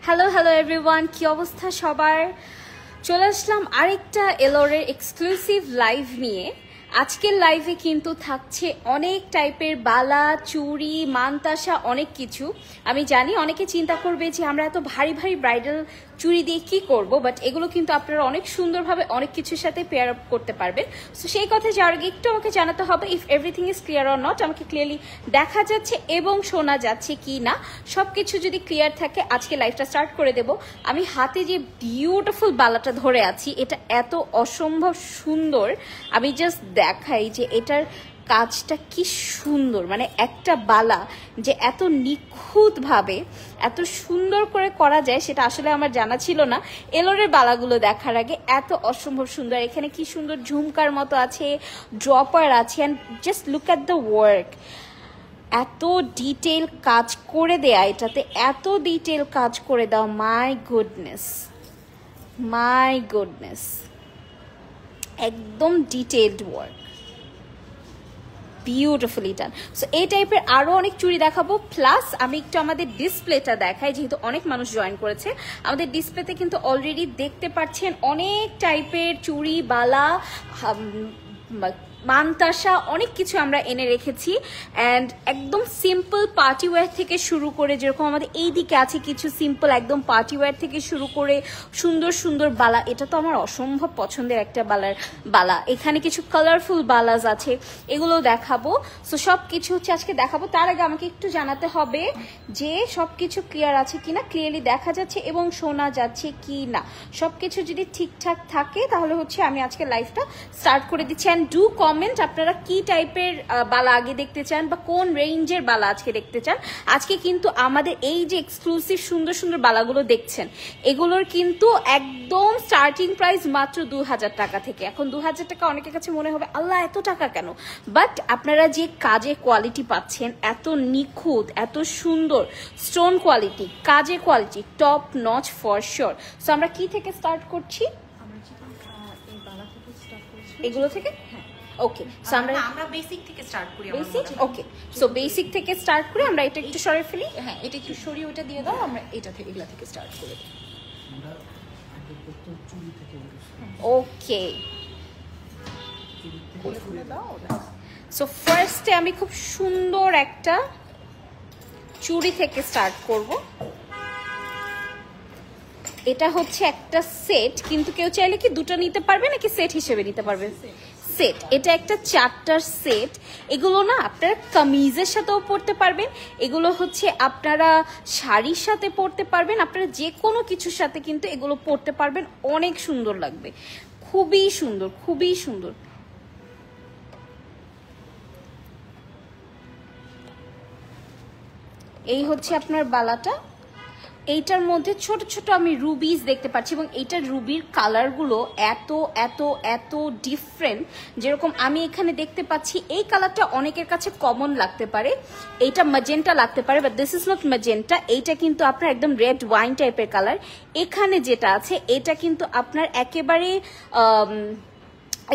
Hello everyone, কি অবস্থা সবার? চলে আসলাম আরেকটা এলোরের এক্সক্লুসিভ লাইভ নিয়ে। আজকের লাইভে কিন্তু থাকছে অনেক টাইপের বালা, চুড়ি, মানতাসা, অনেক কিছু। আমি জানি অনেকে চিন্তা করবে যে আমরা এত ভারী ভারী ব্রাইডাল চুড়ি দিয়ে কি করব, বাট এগুলো কিন্তু আপনারা অনেক সুন্দরভাবে অনেক কিছুর সাথে পেয়ার আপ করতে পারবেন। সো সেই কথা যাওয়ার আগে একটু আমাকে জানাতে হবে if everything is clear or not. আমাকে ক্লিয়ারলি দেখা যাচ্ছে এবং শোনা যাচ্ছে কি না, সব কিছু যদি ক্লিয়ার থাকে আজকে লাইভটা স্টার্ট করে দেব। আমি হাতে যে বিউটিফুল বালাটা ধরে আছি, এটা এত অসম্ভব সুন্দর। আমি জাস্ট দেখাই যে এটার কাজটা কি সুন্দর, মানে একটা বালা যে এত নিখুঁতভাবে এত সুন্দর করে করা যায় সেটা আসলে আমার জানা ছিল না। এলোরের বালাগুলো দেখার আগে এত অসম্ভব সুন্দর। এখানে কি সুন্দর ঝুমকার মতো আছে, ড্রপার আছে, and just look at the work. এত ডিটেল কাজ করে দেয়া, এটাতে এত ডিটেল কাজ করে দাও, মাই গুডনেস, একদম ডিটেলড ওয়ার্ক, বিউটিফুলি ডান। সো এই টাইপের আরো অনেক চুড়ি দেখাবো, প্লাস আমি একটু আমাদের ডিসপ্লেটা দেখাই, যেহেতু অনেক মানুষ জয়েন করেছে। আমাদের ডিসপ্লেতে কিন্তু অলরেডি দেখতে পাচ্ছেন অনেক টাইপের চুড়ি, বালা, মানতাসা, অনেক কিছু আমরা এনে রেখেছি। অ্যান্ড একদম সিম্পল পার্টি ওয়্যার থেকে শুরু করে, যেরকম আমাদের এই দিকে আছে কিছু সিম্পল একদম পার্টি ওয়্যার থেকে শুরু করে সুন্দর সুন্দর বালা। এটা তো আমার অসম্ভব পছন্দের একটা বালা। এখানে কিছু কালারফুল বালাজ আছে, এগুলো দেখাবো। সো সব কিছু হচ্ছে আজকে দেখাবো। তার আগে আমাকে একটু জানাতে হবে যে সব কিছু ক্লিয়ার আছে কিনা, ক্লিয়ারলি দেখা যাচ্ছে এবং শোনা যাচ্ছে কি না। সব কিছু যদি ঠিকঠাক থাকে তাহলে হচ্ছে আমি আজকে লাইভটা স্টার্ট করে দিচ্ছি। অ্যান্ড ডু কমেন্ট আপনারা কি টাইপের বালা আগে দেখতে চান বা কোন রেঞ্জের বালা আজকে দেখতে চান। আজকে কিন্তু আমাদের এই যে এক্সক্লুসিভ সুন্দর সুন্দর বালাগুলো দেখছেন, এগুলোর কিন্তু একদম স্টার্টিং প্রাইস মাত্র 2000 টাকা থেকে। এখন 2000 টাকা অনেকের কাছে মনে হবে আল্লাহ এত টাকা কেন, বাট আপনারা যে কাজের কোয়ালিটি পাচ্ছেন, এত নিখুঁত, এত সুন্দর স্টোন কোয়ালিটি, কাজের quality top notch for sure. So আমরা কি থেকে স্টার্ট করছি? এগুলো থেকে, হ্যাঁ ওকে। সো আমরা বেসিক থেকে স্টার্ট করি। বেসিক, ওকে। সো বেসিক থেকে স্টার্ট করে আমরা এটা একটু সরিয়ে ফেলি। হ্যাঁ, এটা একটু সরিয়ে ওটা দিয়ে দাও, আমরা এটা থেকে এগুলা থেকে স্টার্ট করে দিই। ওকে, সো ফার্স্টে আমি খুব সুন্দর একটা চুড়ি থেকে স্টার্ট করব। এটা হচ্ছে একটা সেট, কিন্তু কেউ চাইলে কি দুটো নিতে পারবে নাকি সেট হিসেবে নিতে পারবে? সেট। এটা একটা 4টার সেট। এগুলো না আপনারা কামিজের সাথেও পরতে পারবেন, এগুলো হচ্ছে আপনারা শাড়ির সাথে পরতে পারবেন, আপনারা যে কোনো কিছুর সাথে কিন্তু এগুলো পরতে পারবেন। অনেক সুন্দর লাগবে, খুবই সুন্দর, খুবই সুন্দর। এই হচ্ছে আপনার বালাটা। এইটার মধ্যে ছোট ছোট আমি রুবিস দেখতে পাচ্ছি, এবং এইটার রুবির কালারগুলো এত এত এত ডিফারেন্ট। যেরকম আমি এখানে দেখতে পাচ্ছি এই কালারটা অনেকের কাছে কমন লাগতে পারে, এইটা ম্যাজেন্টা লাগতে পারে, but this is not magenta. এইটা কিন্তু আপনার একদম রেড ওয়াইন টাইপের কালার। এখানে যেটা আছে এটা কিন্তু আপনার একেবারে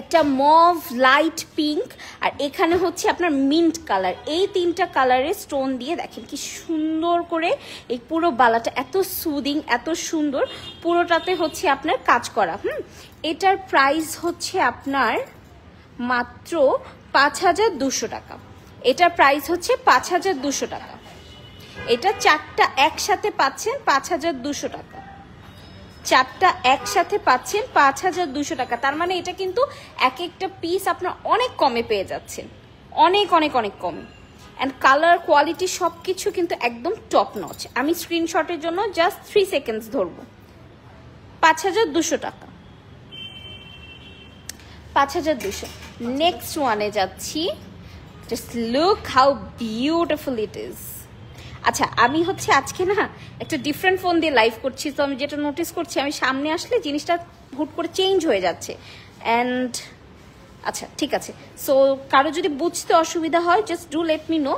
একটা মভ, লাইট পিঙ্ক, আর এখানে হচ্ছে আপনার মিন্ট কালার। এই 3টা কালারের স্টোন দিয়ে দেখেন কি সুন্দর করে এই পুরো বালাটা, এত সুদিং, এত সুন্দর। পুরোটাতে হচ্ছে আপনার কাজ করা। এটার প্রাইস হচ্ছে আপনার মাত্র 5200 টাকা। এটার প্রাইস হচ্ছে 5200 টাকা। এটা 4টা একসাথে পাচ্ছেন 5200 টাকা। 4টা একসাথে পাচ্ছেন 5200 টাকা। তার মানে এটা কিন্তু এক একটা পিস আপনার অনেক কমে পেয়ে যাচ্ছেন, অনেক অনেক অনেক কমে। অ্যান্ড কালার কোয়ালিটি সব কিছু কিন্তু একদম টপ নচ। আমি স্ক্রিনশটের জন্য জাস্ট 3 সেকেন্ডস ধরবো। 5200 টাকা, 5200। নেক্সট ওয়ানে যাচ্ছি। Just look how beautiful it is. আচ্ছা, আমি হচ্ছে আজকে না একটা ডিফারেন্ট ফোন দিয়ে লাইভ করছি, তো আমি যেটা নোটিস করছি আমি সামনে আসলে জিনিসটা হুট করে চেঞ্জ হয়ে যাচ্ছে। অ্যান্ড আচ্ছা ঠিক আছে, সো কারো যদি বুঝতে অসুবিধা হয় just do let me no.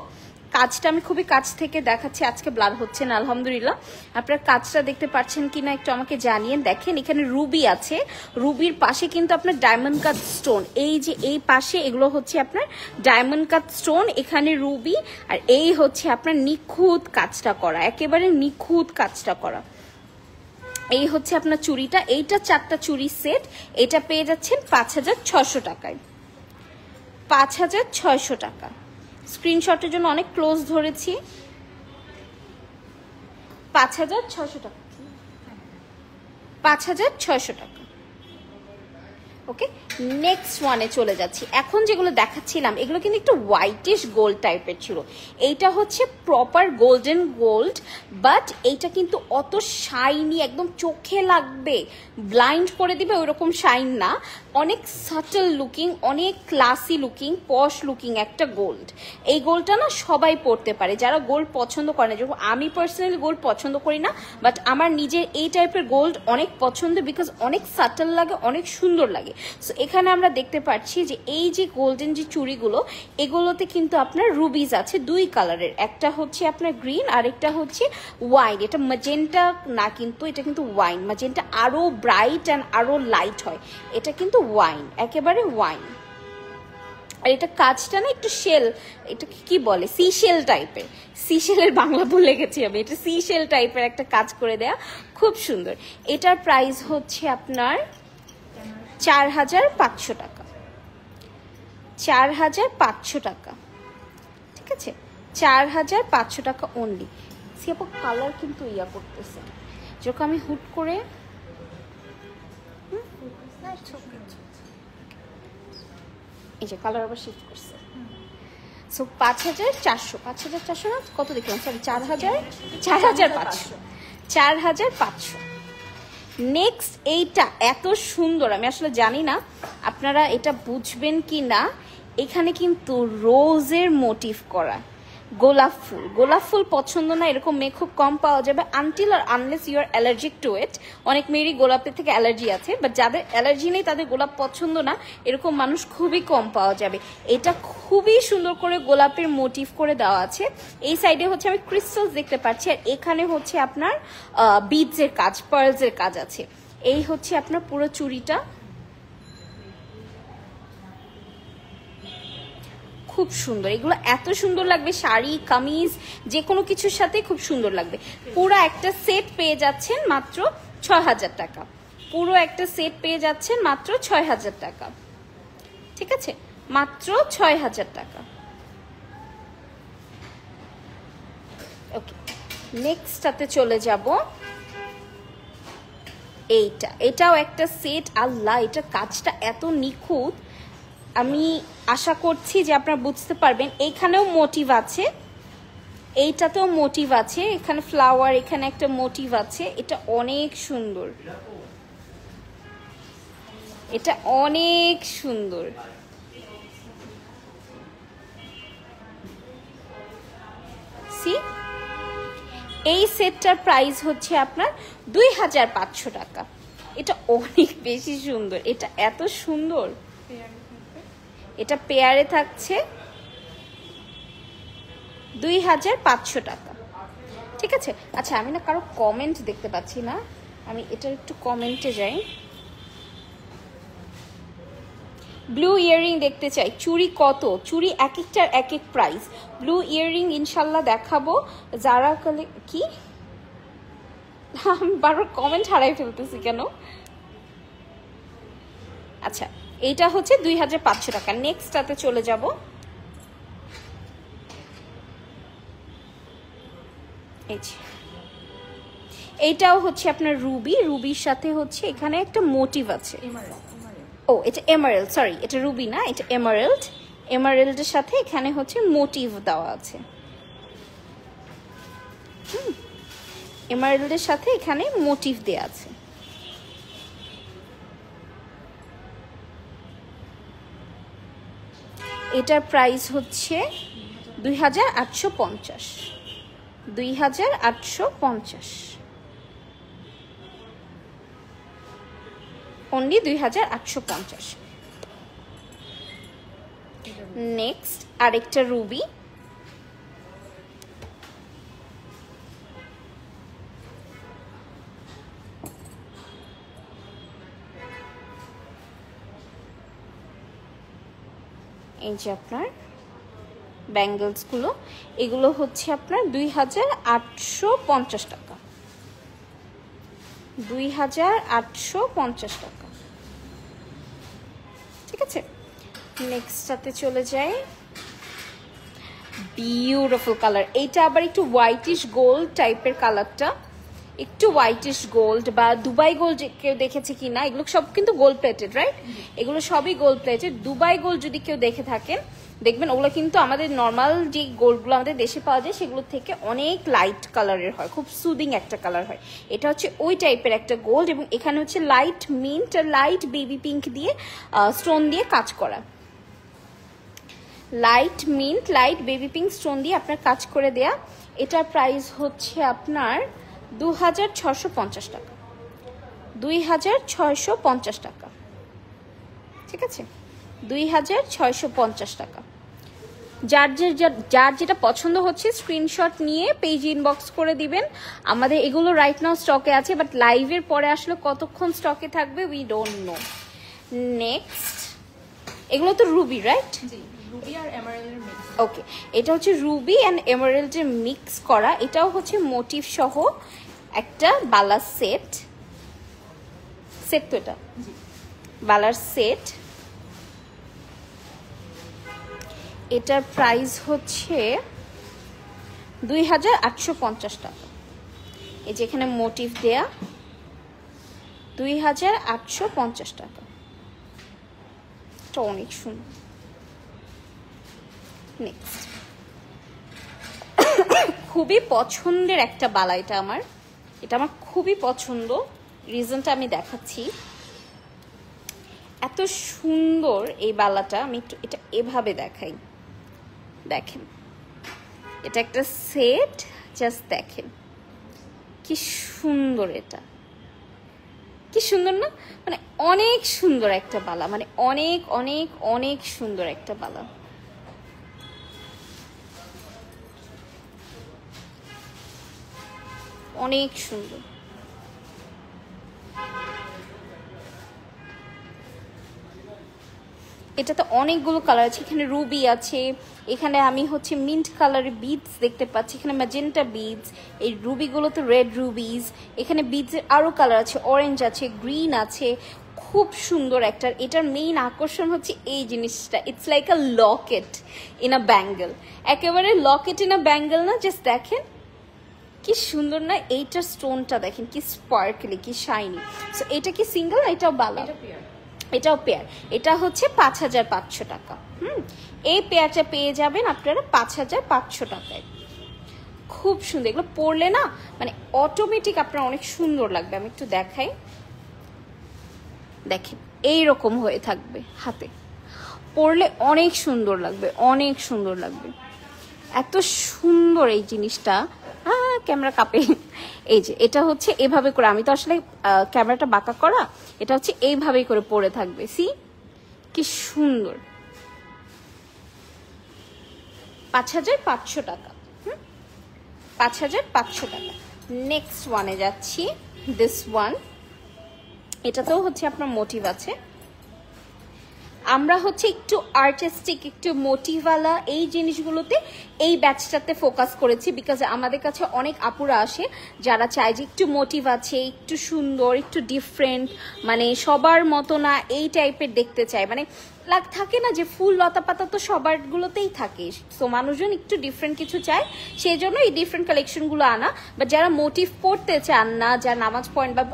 কাজটা আমি খুবই কাছ থেকে দেখাচ্ছি, আজকে ব্লার হচ্ছে না আলহামদুলিল্লাহ। আপনার কাজটা দেখতে পাচ্ছেন কিনা একটু আমাকে জানিয়ে। দেখেন এখানে রুবি আছে, রুবির পাশে কিন্তু আপনার ডায়মন্ড কাট স্টোন, এই যে এই পাশে এগুলো হচ্ছে আপনার ডায়মন্ড কাট স্টোন, এখানে রুবি, আর এই হচ্ছে আপনার নিখুঁত কাজটা করা, একেবারে নিখুঁত কাজটা করা। এই হচ্ছে আপনার চুড়িটা, এইটা 4টা চুড়ি সেট, এটা পেয়ে যাচ্ছেন 5600 টাকায়। 5600 টাকা। স্ক্রিনশটের জন্য অনেক ক্লোজ ধরেছি। 5600 টাকা, 5600 টাকা। ওকে, নেক্সট ওয়ানে চলে যাচ্ছি। এখন যেগুলো দেখাচ্ছিলাম এগুলো কিন্তু একটু হোয়াইটিশ গোল্ড টাইপের ছিল, এইটা হচ্ছে প্রপার গোল্ডেন গোল্ড, বাট এইটা কিন্তু অত শাইনি, একদম চোখে লাগবে, ব্লাইন্ড করে দিবে ওইরকম শাইন না, অনেক সাটল লুকিং, অনেক ক্লাসি লুকিং, পশ লুকিং একটা গোল্ড। এই গোল্ডটা না সবাই পরতে পারে, যারা গোল্ড পছন্দ করে না, যেরকম আমি পার্সোনালি গোল্ড পছন্দ করি না, বাট আমার নিজের এই টাইপের গোল্ড অনেক পছন্দ, বিকজ অনেক সাটল লাগে, অনেক সুন্দর লাগে। সো এখানে আমরা দেখতে পাচ্ছি যে এই যে গোল্ডেন যে চুড়িগুলো, এগুলোতে কিন্তু আপনার রুবিজ আছে 2 কালারের, একটা হচ্ছে আপনার গ্রিন আর একটা হচ্ছে ওয়াইন। এটা ম্যাজেন্টা না, কিন্তু এটা কিন্তু ওয়াইন। ম্যাজেন্টা আরো ব্রাইট অ্যান্ড আরো লাইট হয়, এটা কিন্তু ওয়াইন, একেবারে ওয়াইন। আর এটা কাজটা না একটু শেল, এটা কি বলে, সিশেল টাইপের, সিশেলের বাংলা ভুলে গেছি আমি, এটা সিশেল টাইপের একটা কাজ করে দেয়া, খুব সুন্দর। এটার প্রাইস হচ্ছে আপনার 4500 টাকা। 4500 টাকা, ঠিক আছে, 4500 টাকা অনলি। সিয়াপো কালার কিন্তু ইয়া করতেছে, যখন আমি হুট করে এই যে কালার আবার শিফট করছে। সো 5400, 5400 না কত দেখলাম, সরি 4500। নেক্সট এইটা এত সুন্দর, আমি আসলে জানি না আপনারা এটা বুঝবেন কি না, এখানে কিন্তু রোজের মোটিভ করা, গোলাপ ফুল। গোলাপ ফুল পছন্দ না এরকম মেয়ে খুব কম পাওয়া যাবে, until or unless you are allergic to it. অনেক মেয়েরই গোলাপের থেকে অ্যালার্জি আছে, বাট যাদের অ্যালার্জি নেই তাদের গোলাপ পছন্দ না, এরকম মানুষ খুবই কম পাওয়া যাবে। এটা খুবই সুন্দর করে গোলাপের মোটিভ করে দেওয়া আছে। এই সাইডে হচ্ছে আমি ক্রিস্টালস দেখতে পাচ্ছি, আর এখানে হচ্ছে আপনার বিডসের কাজ, পার্লসের কাজ আছে। এই হচ্ছে আপনার পুরো চুড়িটা, খুব সুন্দর। এগুলো এত সুন্দর লাগবে শাড়ি, কামিজ, যে কোনো কিছুর সাথে খুব সুন্দর লাগবে। পুরো একটা সেট পেয়ে যাচ্ছেন মাত্র 6000 টাকা। পুরো একটা সেট পেয়ে যাচ্ছেন মাত্র 6000 টাকা, ঠিক আছে, মাত্র 6000 টাকা। ওকে, নেক্সটটাতে চলে যাব। এটাও একটা সেট। আল্লাহ, এটা কাজটা এত নিখুঁত, আমি আশা করছি যে আপনারা বুঝতে পারবেন। এইখানেও মোটিভ আছে, এইটাতেও মোটিভ আছে, এখানে ফ্লাওয়ার, এখানে একটা মোটিভ আছে। এটা অনেক সুন্দর, এটা অনেক সুন্দর। সি, এই সেটটার প্রাইস হচ্ছে আপনার 2500 টাকা। এটা অনেক বেশি সুন্দর, এটা এত সুন্দর। এটা পেয়ারে থাকছে 2500 টাকা, ঠিক আছে। আচ্ছা, আমি না কারো কমেন্ট দেখতে পাচ্ছি না, আমি এটার একটু কমেন্টে যাই। ব্লু ইয়াররিং দেখতে চাই। চুড়ি কত? চুড়ি এক একটার এক এক প্রাইস। ব্লু ইয়াররিং ইনশাল্লাহ দেখাবো। যারা কালে কি, আমি বারবার কমেন্ট হারাই ফেলতেছি কেন? আচ্ছা, এইটা হচ্ছে 2500 টাকা। নেক্সটটাতে চলে যাব। এইটাও হচ্ছে আপনার রুবি, রুবির সাথে হচ্ছে এখানে একটা মোটিভ আছে। ও, এটা এমারেল্ড, সরি, এটা রুবি না, এটা এমারেল্ড। এমারেল্ডের সাথে এখানে হচ্ছে মোটিভ দেওয়া আছে। এমারেল্ডের সাথে এখানে মোটিভ দেওয়া আছে। এটার প্রাইস হচ্ছে 2850। 2850, অনলি 2850। নেক্সট আরেকটা রুবি, এই যে আপনার ব্যাঙ্গলস গুলো, এগুলো হচ্ছে আপনার 2850 টাকা। 2850 টাকা। ঠিক আছে, নেক্সটটাতে চলে যাই। বিউটিফুল কালার, এইটা আবার একটু হোয়াইটিশ গোল্ড টাইপের কালারটা, একটু হোয়াইটিশ গোল্ড বা দুবাই গোল্ড কেউ দেখেছে কিনা, এগুলো সব কিন্তু গোল্ড প্লেটেড, রাইট? এগুলো সবই গোল্ড প্লেটেড। দুবাই গোল্ড যদি কেউ দেখে থাকেন দেখবেন ওগুলো কিন্তু আমাদের নর্মাল যে গোল্ডগুলো আমাদের দেশে পাওয়া যায় সেগুলোর থেকে অনেক লাইট কালারের হয়, খুব সুদিং একটা কালার হয়। এটা হচ্ছে ওই টাইপের একটা গোল্ড, এবং এখানে হচ্ছে লাইট মিন্ট আর লাইট বেবি পিঙ্ক দিয়ে স্টোন দিয়ে কাজ করা। Light mint light baby pink stone দিয়ে আপনার কাজ করে দেয়া। এটার প্রাইস হচ্ছে আপনার 2650 টাকা। 2650 টাকা। ঠিক আছে, 2650 টাকা। যার যেটা পছন্দ হচ্ছে স্ক্রিনশট নিয়ে পেজ ইনবক্স করে দিবেন। আমাদের এগুলো রাইট নাও স্টকে আছে, বাট লাইভের পরে আসলে কতক্ষণ স্টকে থাকবে উই ডোন্ট নো। নেক্সট, এগুলো তো রুবি, রাইট? রুবি আর এমারাল্ডের মিক্স। ওকে, এটা হচ্ছে রুবি অ্যান্ড এমারাল্ডের মিক্স করা। এটাও হচ্ছে মোটিভ সহ একটা বালার সেট। তো এটা বালার সেট। এটার প্রাইস হচ্ছে 2850 টাকা। এই যে এখানে মোটিভ দেয়া, 2850 টাকা। এটা অনেক সুন্দর। নেক্সট, খুবই পছন্দের একটা বালা এটা আমার, এটা আমার খুবই পছন্দ। রিজনটা আমি দেখাচ্ছি। এত সুন্দর এই বালাটা, আমি একটু এটা এভাবে দেখাই। দেখেন, এটা একটা সেট, জাস্ট দেখেন কি সুন্দর, এটা কি সুন্দর না? মানে অনেক সুন্দর একটা বালা, মানে অনেক অনেক অনেক সুন্দর একটা বালা। অনেক সুন্দর। এটাতে অনেকগুলো কালার আছে, এখানে রুবি আছে, এখানে আমি হচ্ছে মিন্ট কালারের বিডস দেখতে পাচ্ছি, এখানে ম্যাজেন্টা বিডস, এই রুবিগুলোতে রেড রুবিজ, এখানে বিডসের আরও কালার আছে, অরেঞ্জ আছে, গ্রিন আছে, খুব সুন্দর একটা। এটার মেইন আকর্ষণ হচ্ছে এই জিনিসটা, it's like a Locket in a bangle, একেবারে লকেট ইন আ ব্যাঙ্গেল না? জাস্ট দেখেন কি সুন্দর না? এইটার স্টোনটা দেখেন কি স্পার্কলি, কি শাইনি। সো এটা কি সিঙ্গেল? এটাও বালা, এটাও পেয়ার। এটা হচ্ছে 5500 টাকা। এই পেয়ারটা পেয়ে যাবেন আপনারা 5500 টাকায়। খুব সুন্দর, এগুলো পরলে না মানে অটোমেটিক আপনার অনেক সুন্দর লাগবে। আমি একটু দেখাই, দেখেন এইরকম হয়ে থাকবে, হাতে পরলে অনেক সুন্দর লাগবে, অনেক সুন্দর লাগবে। এত সুন্দর এই জিনিসটা। ক্যামেরা কাপে। এই যে এটা হচ্ছে এভাবে করে, আমি তো আসলে ক্যামেরাটা বাঁকা করা, এটা হচ্ছে এইভাবেই করে পরে থাকবে। সি কি সুন্দর। 5500 টাকা। 5500 টাকা। নেক্সট ওয়ানে যাচ্ছি, দিস ওয়ান। এটাতেও হচ্ছে আপনার মোটিভ আছে। আমরা হচ্ছে একটু আর্টিস্টিক, একটু মোটিভওয়ালা এই জিনিসগুলোতে এই ব্যাচটাতে ফোকাস করেছি, বিকজ আমাদের কাছে অনেক আপুরা আসে যারা চায় যে একটু মোটিভ আছে, একটু সুন্দর, একটু ডিফারেন্ট, মানে সবার মতো না এই টাইপের দেখতে চায়। মানে থাকে না যে ফুল লতা পাতা তো সবারগুলোতেই থাকে, তো মানুষজন একটু ডিফারেন্ট কিছু চায়, সেই জন্য এই ডিফারেন্ট কালেকশনগুলো আনা। বা যারা মোটিভ পড়তে চান না, যারা নামাজ পড়েন বা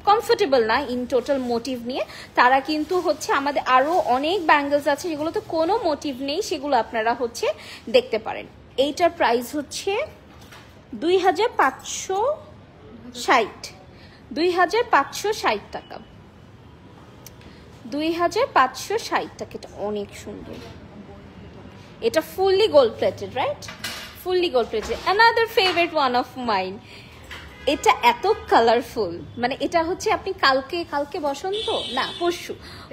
কমফোর্টেবল না ইন টোটাল মোটিভ নিয়ে, তারা কিন্তু হচ্ছে আমাদের আরো অনেক ব্যাঙ্গেলস আছে যেগুলোতে কোনো মোটিভ নেই, সেগুলো আপনারা হচ্ছে দেখতে পারেন। এইটার প্রাইস হচ্ছে 2560 টাকা। 2560 টাকা। এটা অনেক সুন্দর, এটা fully gold plated, right? Fully gold plated. Another favourite one of mine. এটা এত কালারফুল, মানে এটা হচ্ছে আপনি কালকে বসন্ত না,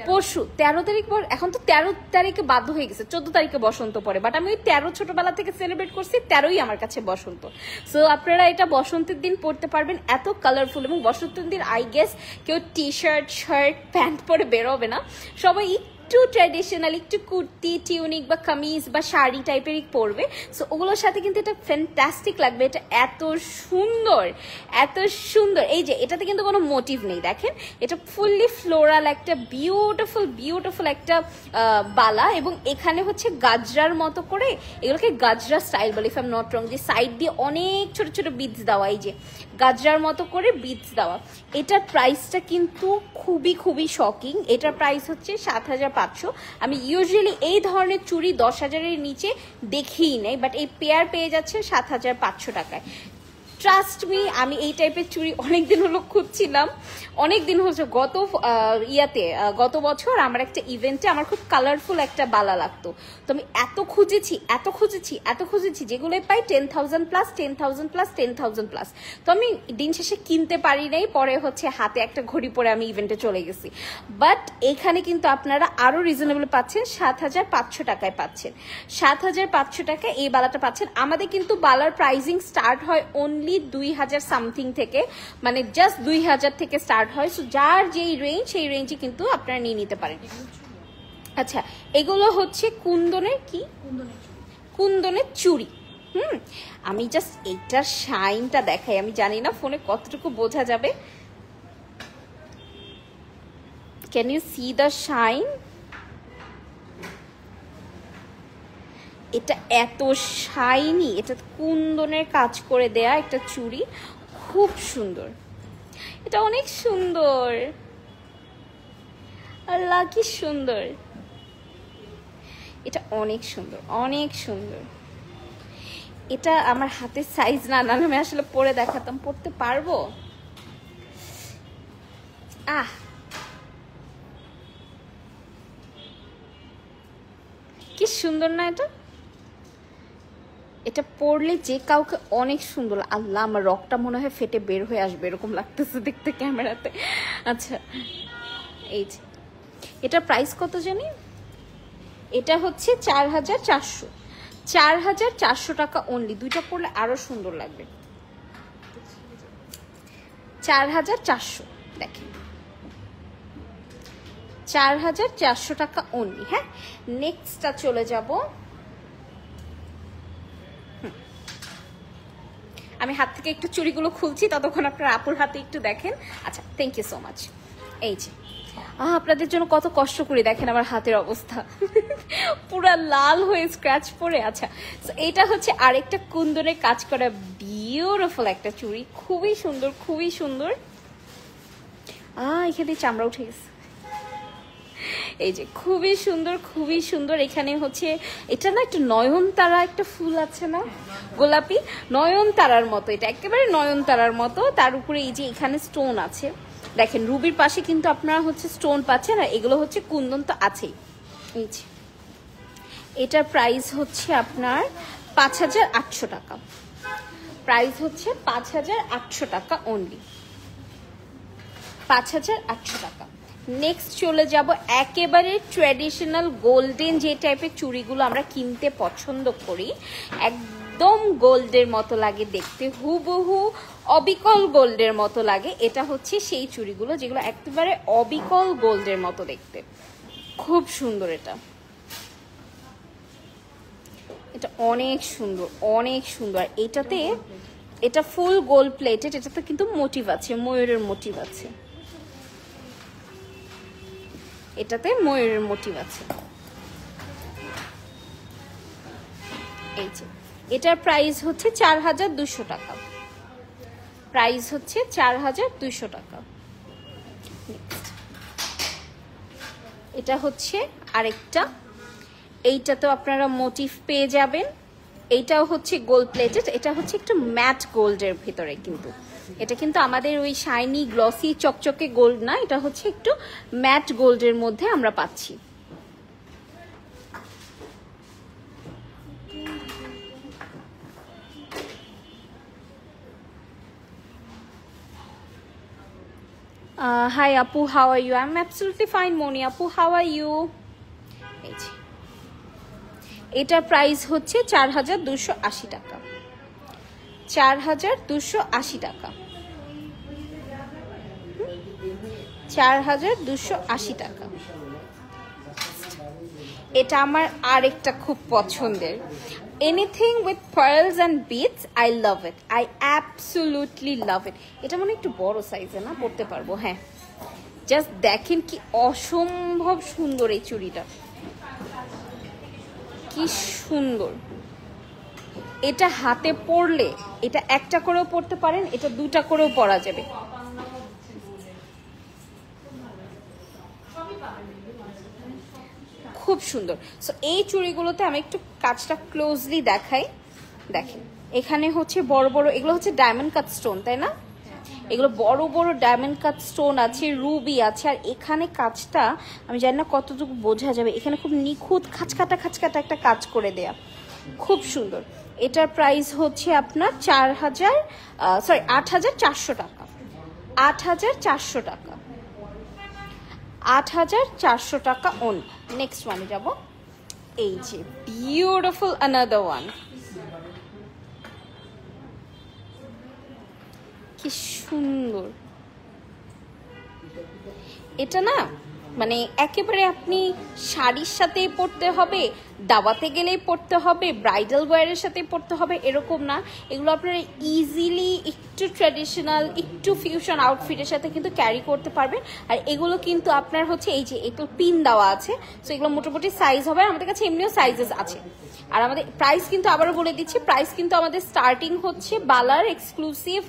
পরশু 13 তারিখ পর, এখন তো 13 তারিখে বাধ্য হয়ে গেছে 14 তারিখে বসন্ত পরে, বাট আমি ওই 13 ছোটবেলা থেকে সেলিব্রেট করছি, 13ই আমার কাছে বসন্ত। সো আপনারা এটা বসন্তের দিন পরতে পারবেন, এত কালারফুল। এবং বসন্তের দিন আই গেস কেউ টি শার্ট প্যান্ট পরে বেরোবে না, সবাই একটু ট্র্যাডিশনাল, একটু কুর্তি টিউনিক বা কামিজ বা শাড়ি টাইপেরই পরবে। সো ওগুলোর সাথে কিন্তু এটা ফ্যান্টাস্টিক লাগবে। এটা এত সুন্দর, এত সুন্দর। এই যে এটাতে কিন্তু কোনো মোটিভ নেই, দেখেন এটা ফুললি ফ্লোরাল একটা বিউটিফুল একটা বালা, এবং এখানে হচ্ছে গাজরার মতো করে, এগুলোকে গাজরা স্টাইল বলে if I am not wrong, যে সাইড দিয়ে অনেক ছোট ছোট বিটস দেওয়া, এই যে গাজরার মতো করে বিটস দেওয়া। এটার প্রাইসটা কিন্তু খুবই শকিং। এটার প্রাইস হচ্ছে ৭৫০০। আমি ইউজুয়ালি এই ধরনের চুড়ি ১০,০০০-এর নিচে দেখিই নেই, বাট এই পেয়ার পেয়ে যাচ্ছে ৭৫০০ টাকায়। ট্রাস্ট মি, আমি এই টাইপের চুড়ি অনেকদিন হলো খুঁজছিলাম, অনেকদিন হচ্ছে। গত বছর আমার একটা ইভেন্টে আমার খুব কালারফুল একটা বালা লাগতো, তো আমি এত খুঁজেছি, যেগুলোই পাই 10,000 প্লাস 10,000 প্লাস। তো আমি দিন শেষে কিনতে পারি নাই, পরে হচ্ছে হাতে একটা ঘড়ি পরে আমি ইভেন্টে চলে গেছি। বাট এখানে কিন্তু আপনারা আরো রিজনেবল পাচ্ছেন, ৭৫০০ টাকায় পাচ্ছেন। ৭৫০০ টাকায় এই বালাটা পাচ্ছেন। আমাদের কিন্তু বালার প্রাইসিং স্টার্ট হয় অনলি ২,০০০ সামথিং থেকে, মানে জাস্ট ২,০০০ থেকে স্টার্ট হয়। সো যার যেই রেঞ্জ, সেই রেঞ্জে কিন্তু আপনারা নিয়ে নিতে পারেন। আচ্ছা, এগুলো হচ্ছে কুন্দনের চুড়ি। আমি জাস্ট এইটার শাইনটা দেখাই, আমি জানি না ফোনে কতটুকু বোঝা যাবে। Can you see the shine? এটা এত শাইনি, এটা কুন্দনের কাজ করে দেয়া একটা চুড়ি, খুব সুন্দর। এটা অনেক সুন্দর, আল্লাহ কি সুন্দর, এটা অনেক সুন্দর। এটা আমার হাতের সাইজ না, আমি আসলে পরে দেখাতাম, পরতে পারবো। কি সুন্দর না এটা? এটা পরলে যে কাউকে অনেক সুন্দর। আল্লাহ, আমার রকটা মনে হয় ফেটে বের হয়ে আসবে, এরকম লাগতেছে দেখতে ক্যামেরাতে। আচ্ছা, এই যে এটার প্রাইস কত জানি? এটা হচ্ছে ৪,৪০০ টাকা অনলি। দুইটা পরলে আরো সুন্দর লাগবে। ৪,৪০০, দেখেন ৪,৪০০ টাকা অনলি। হ্যাঁ, নেক্সটটা চলে যাব। আমি হাত থেকে একটু চুড়িগুলো খুলছি, ততক্ষণ আপনারা আপুর হাতে একটু দেখেন। আচ্ছা, থ্যাংক ইউ সো মাচ। এই যে আপনাদের জন্য কত কষ্ট করি, দেখেন আমার হাতের অবস্থা পুরা লাল হয়ে স্ক্র্যাচ পড়ে। আচ্ছা, তো এটা হচ্ছে আরেকটা কুন্দনের কাজ করা বিউটিফুল একটা চুড়ি, খুবই সুন্দর। এখানে চামড়া উঠে গেছে। এই যে খুবই সুন্দর। এখানে হচ্ছে এটা না একটা নয়নতারা একটা ফুল আছে না, গোলাপি নয়নতারার মতো, এটা একেবারে নয়নতারার মতো। তার উপরে এই যে এখানে স্টোন আছে, দেখেন রুবির পাশে কিন্তু আপনারা হচ্ছে স্টোন পাচ্ছেন, আর এগুলো হচ্ছে কুন্দন তো আছেই। এই যে এটার প্রাইস হচ্ছে আপনার ৫,৮০০ টাকা। প্রাইস হচ্ছে ৫,৮০০ টাকা অনলি, ৫,৮০০ টাকা। নেক্সট চলে যাব একেবারে ট্র্যাডিশনাল গোল্ডেন যে টাইপের চুড়িগুলো আমরা কিনতে পছন্দ করি, একদম গোল্ডের মতো লাগে দেখতে, হুবহু অবিকল গোল্ডের মতো লাগে। এটা হচ্ছে সেই চুড়িগুলো যেগুলো একেবারে অবিকল গোল্ডের মতো দেখতে, খুব সুন্দর। এটা অনেক সুন্দর। এটাতে এটা ফুল গোল্ড প্লেটেড, এটাতে কিন্তু মোটিভ আছে, ময়ূরের মোটিভ আছে, এটাতে ময়ূরের মোটিভ আছে। এই যে এটার প্রাইস হচ্ছে ৪,২০০ টাকা। প্রাইস হচ্ছে ৪,২০০ টাকা। এটা হচ্ছে আরেকটা, এইটাতেও আপনারা মোটিভ পেয়ে যাবেন। এইটাও হচ্ছে গোল্ড প্লেটেড, এটা হচ্ছে একটু ম্যাট গোল্ডের ভিতরে, কিন্তু এটা কিন্তু আমাদের ওই শাইনি গ্লসি চকচকে গোল্ড না, এটা হচ্ছে একটু ম্যাট গোল্ডের মধ্যে আমরা পাচ্ছি। Hi Apu, how are you? I'm absolutely fine, Moni. Apu, how are you? এটার প্রাইস হচ্ছে ৪,২৮০ টাকা। ৪,২৮০ টাকা। ৪,২৮০ টাকা। এটা আমার আরেকটা খুব পছন্দের। Anything with pearls and beads, I love it, I absolutely love it. এটা মানে একটু বড় সাইজে না, পরতে পারবো। হ্যাঁ, জাস্ট দেখেন কি অসম্ভব সুন্দর এই চুড়িটা, কি সুন্দর। এটা হাতে পরলে এটা একটা করেও পরতে পারেন, এটা দুটা করেও পরা যাবে। খুব সুন্দর। সো এই চুড়িগুলোতে আমি একটু কাজটা ক্লোজলি দেখাই। দেখেন এখানে হচ্ছে বড় বড়, এগুলো হচ্ছে ডায়মন্ড কাট স্টোন, তাই না? এগুলো বড় বড় ডায়মন্ড কাট স্টোন আছে, রুবি আছে। আর এখানে কাজটা আমি জানি না কতটুকু বোঝা যাবে, এখানে খুব নিখুঁত খাঁচকাটা খাঁচকাটা একটা কাজ করে দেয়া, খুব সুন্দর। এটার প্রাইস হচ্ছে আপনার 8,400 টাকা। 8,400 টাকা, 8,400 টাকা ওনলি। নেক্সট ওয়ানে যাব। এই যে বিউটিফুল অ্যানাদার ওয়ান, কি সুন্দর। এটা না মানে একেবারে আপনি শাড়ির সাথে পরতে হবে, দাওয়াতে গেলেই পরতে হবে, ব্রাইডাল ওয়্যারের সাথে পরতে হবে এরকম না। এগুলো আপনারা ইজিলি একটু ট্র্যাডিশনাল, একটু ফিউশন আউটফিটের সাথে কিন্তু ক্যারি করতে পারবেন। আর এগুলো কিন্তু আপনার হচ্ছে এই যে একটু পিন দেওয়া আছে, সো এগুলো মোটামুটি সাইজ হবে। আমাদের কাছে এমনিও সাইজেস আছে। আর আমাদের প্রাইস কিন্তু আবারও বলে দিচ্ছি, প্রাইস কিন্তু আমাদের স্টার্টিং হচ্ছে বালার এক্সক্লুসিভ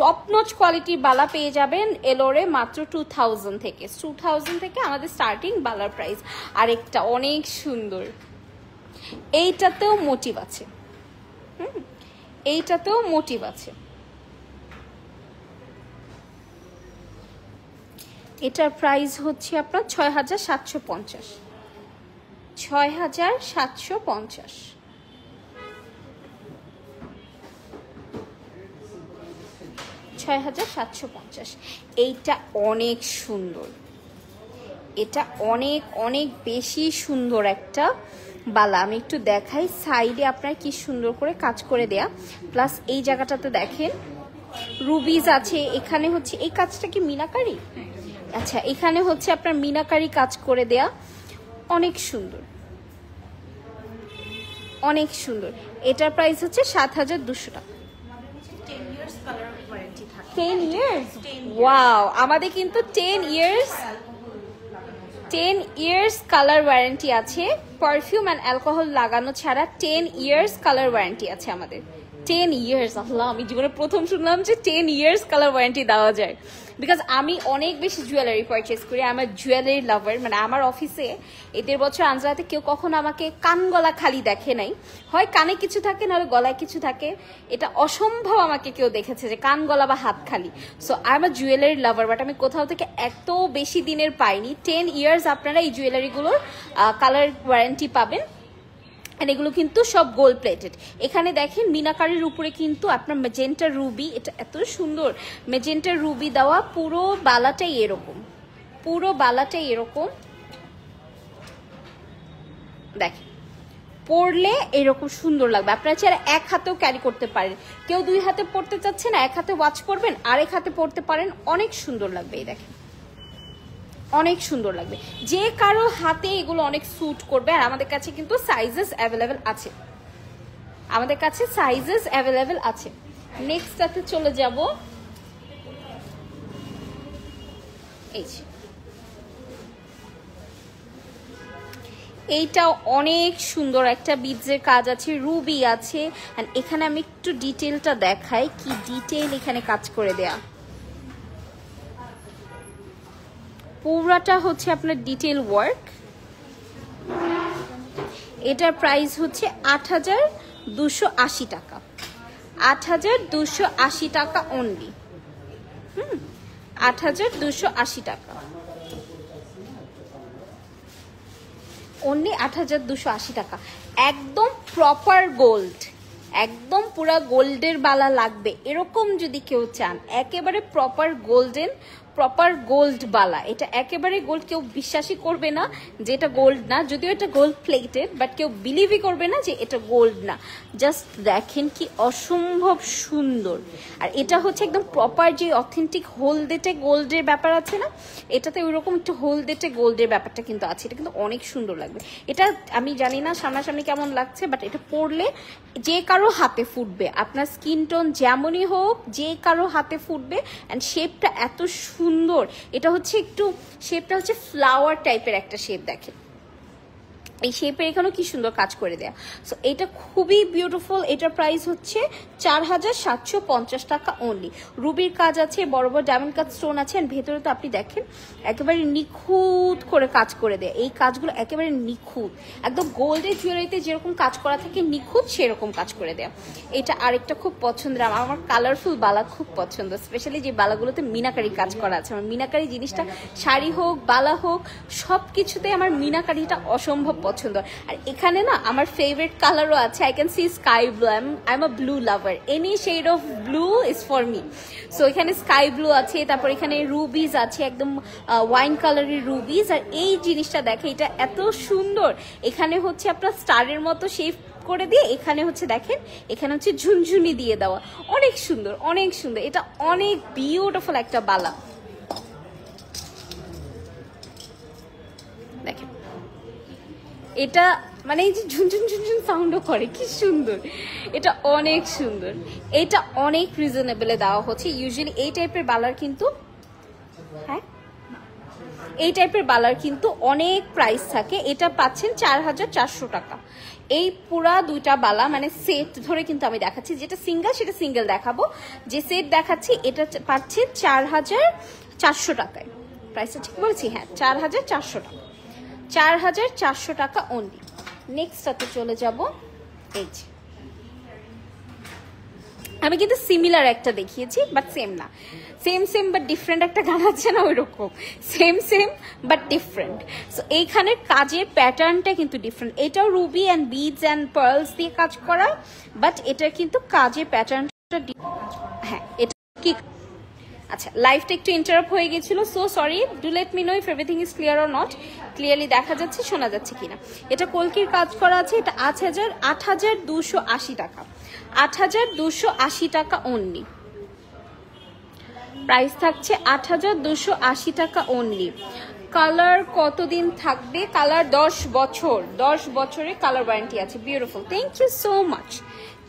টপ নচ কোয়ালিটির বালা পেয়ে যাবেন এলোরে মাত্র 2000 থেকে। 2000 থেকে আমাদের স্টার্টিং বালার প্রাইস। আরেকটা অনেক সুন্দর, এইটাতেও মোটিভ আছে, এইটাতেও মোটিভ আছে। এটার প্রাইস হচ্ছে আপনার 6,750। 6,750। এইটা অনেক সুন্দর, এটা অনেক অনেক বেশি সুন্দর একটা বালা। আমি একটু দেখাই, সাইডে আপনার কি সুন্দর করে কাজ করে দেয়া, প্লাস এই জায়গাটাতে দেখেন রুবিজ আছে। এখানে হচ্ছে এই কাজটা কি মিনাকারি? আচ্ছা, এখানে হচ্ছে আপনার মিনাকারি কাজ করে দেয়া, অনেক সুন্দর, অনেক সুন্দর। এটার প্রাইস হচ্ছে 7,200 টাকা। 10 years? ওয়াও, আমাদের কিন্তু 10 years কালার ওয়ারেন্টি আছে। পারফিউম অ্যান্ড অ্যালকোহল লাগানো ছাড়া 10 years কালার ওয়ারেন্টি আছে আমাদের। 10 years, আল্লাহ, আমি জীবনে প্রথম শুনলাম যে 10 years কালার ওয়ারেন্টি দেওয়া যায়। বিকজ আমি অনেক বেশি জুয়েলারি পারচেস করি, আমার জুয়েলারি লাভার। মানে আমার অফিসে এই 1.5 বছর আনজাতে কেউ কখনো আমাকে কান গলা খালি দেখে নাই, হয় কানে কিছু থাকে নাহলে গলায় কিছু থাকে। এটা অসম্ভব আমাকে কেউ দেখেছে যে কান গলা বা হাত খালি। So I am a jewellery lover, but আমি কোথাও থেকে এত বেশি দিনের পাইনি। 10 years আপনারা এই জুয়েলারিগুলোর কালার ওয়ারেন্টি পাবেন। আর এগুলো কিন্তু সব গোল্ড প্লেটেড। এখানে দেখেন মিনাকারির উপরে কিন্তু আপনার মেজেন্টা রুবি, এটা এত সুন্দর মেজেন্টা রুবি দেওয়া। পুরো বালাটাই এরকম, পুরো বালাটাই এরকম। দেখেন পরলে এরকম সুন্দর লাগবে। আপনারা চাইলে এক হাতেও ক্যারি করতে পারেন, কেউ 2 হাতে পরতে চাচ্ছেন, এক হাতে ওয়াচ করবেন, আরেক হাতে পরতে পারেন, অনেক সুন্দর লাগবে। এই দেখেন অনেক সুন্দর লাগবে, যে কারো হাতে এগুলো অনেক স্যুট করবে। আর আমাদের কাছে কিন্তু সাইজেস অ্যাভেলেবেল আছে, আমাদের কাছে সাইজেস অ্যাভেলেবেল আছে। নেক্সটটাতে চলে যাব। এই যে এইটাও অনেক সুন্দর একটা বিডসের কাজ আছে, রুবি আছে। এন্ড এখানে আমি একটু ডিটেলটা দেখাই, কি ডিটেল এখানে কাজ করে দেয়া। পুরাটা হচ্ছে আপনার ডিটেল ওয়ার্ক। এটার প্রাইস হচ্ছে 8,280 টাকা। 8,280 টাকা অনলি। 8,280 টাকা অনলি, 8,280 টাকা। একদম প্রপার গোল্ড, একদম পুরা গোল্ডের বালা লাগবে এরকম যদি কেউ চান, একেবারে প্রপার গোল্ডেন প্রপার গোল্ড বালা, এটা একেবারে গোল্ড, কেউ বিশ্বাসই করবে না যে এটা গোল্ড না, যদিও এটা গোল্ড প্লেটেড, বাট কেউ বিলিভই করবে না যে এটা গোল্ড না। জাস্ট দেখেন কি অসম্ভব সুন্দর। আর এটা হচ্ছে একদম প্রপার যে অথেন্টিক হলদেটে গোল্ডের ব্যাপার আছে না, এটাতে ওইরকম একটু হলদেটে গোল্ডের ব্যাপারটা কিন্তু আছে। এটা কিন্তু অনেক সুন্দর লাগবে। এটা আমি জানি না সামনাসামনি কেমন লাগছে, বাট এটা পরলে যে কারো হাতে ফুটবে, আপনার স্কিন টোন যেমনই হোক যে কারো হাতে ফুটবে। অ্যান্ড শেপটা এত সুন্দর, এটা হচ্ছে একটু শেপটা হচ্ছে ফ্লাওয়ার টাইপের একটা শেপ, দেখেন এই শেপের এখানেও কি সুন্দর কাজ করে দেয়া। সো এটা খুবই বিউটিফুল। এটার প্রাইস হচ্ছে 4750 টাকা অনলি। রুবির কাজ আছে, বড় বড় ডায়মন্ড কাজ স্টোন আছে, আর ভেতরে তো আপনি দেখেন একেবারে নিখুঁত করে কাজ করে দেয়। এই কাজগুলো একেবারে নিখুঁত, একদম গোল্ডের জুয়েলারিতে যেরকম কাজ করা থাকে নিখুঁত সেরকম কাজ করে দেয়া। এটা আরেকটা খুব পছন্দের, আমার কালারফুল বালা খুব পছন্দ, স্পেশালি যে বালাগুলোতে মিনাকারি কাজ করা আছে। আমার মিনাকারি জিনিসটা, শাড়ি হোক বালা হোক সব কিছুতে আমার মিনাকারিটা অসম্ভব পছন্দ। আর এখানে না আমার ফেভারিট কালারও আছে, I can see sky blue, I am a blue lover, any shade of blue is for me. So এখানে স্কাই ব্লু আছে, তারপর এখানে রুবিজ আছে, একদম ওয়াইন কালারের রুবিজ। আর এই জিনিসটা দেখে, এটা এত সুন্দর। এখানে হচ্ছে আপনার স্টারের মতো শেপ করে দিয়ে, এখানে হচ্ছে দেখেন এখানে হচ্ছে ঝুনঝুনি দিয়ে দেওয়া, অনেক সুন্দর অনেক সুন্দর। এটা অনেক বিউটিফুল একটা বালা, দেখেন এটা মানে এই যে ঝুনঝুন ঝুনঝুন সাউন্ডও করে, কি সুন্দর। এটা অনেক সুন্দর, এটা অনেক রিজনেবলে দেওয়া হচ্ছে। ইউজুয়ালি এই টাইপের বালার কিন্তু, হ্যাঁ এই টাইপের বালার কিন্তু অনেক প্রাইস থাকে। এটা পাচ্ছেন 4400 টাকা। এই পুরা দুইটা বালা মানে সেট ধরে কিন্তু আমি দেখাচ্ছি, যেটা সিঙ্গেল সেটা সিঙ্গেল দেখাবো, যে সেট দেখাচ্ছি এটা পাচ্ছেন 4400 টাকায়। প্রাইসটা ঠিক বলছি? হ্যাঁ 4400 টাকা, 4400 টাকা অনলি। নেক্সটটাতে চলে যাব। এই যে আমি কিন্তু সিমিলার একটা দেখিয়েছি, বাট সেম না, সেম সেম বাট ডিফারেন্ট একটা গান আছে না, ওই রকম same same but different. So এইখানের কাজের প্যাটার্নটা কিন্তু ডিফারেন্ট। এটাও Ruby and beads and pearls দিয়ে কাজ করা, বাট এটার কিন্তু কাজের প্যাটার্নটা, হ্যাঁ এটা কি, আচ্ছা লাইভটা একটু ইন্টারাপ্ট হয়ে গেছিল, so sorry, do let me know if everything is clear or not, clearly দেখা যাচ্ছে শোনা যাচ্ছে কিনা। এটা কলকির কাজ করা আছে, এটা 8280 টাকা, 8280 টাকা অনলি। প্রাইস থাকছে 8280 টাকা অনলি। কালার কতদিন থাকবে? কালার 10 বছর, 10 বছরের কালার ওয়ারেন্টি আছে। Beautiful, thank you so much,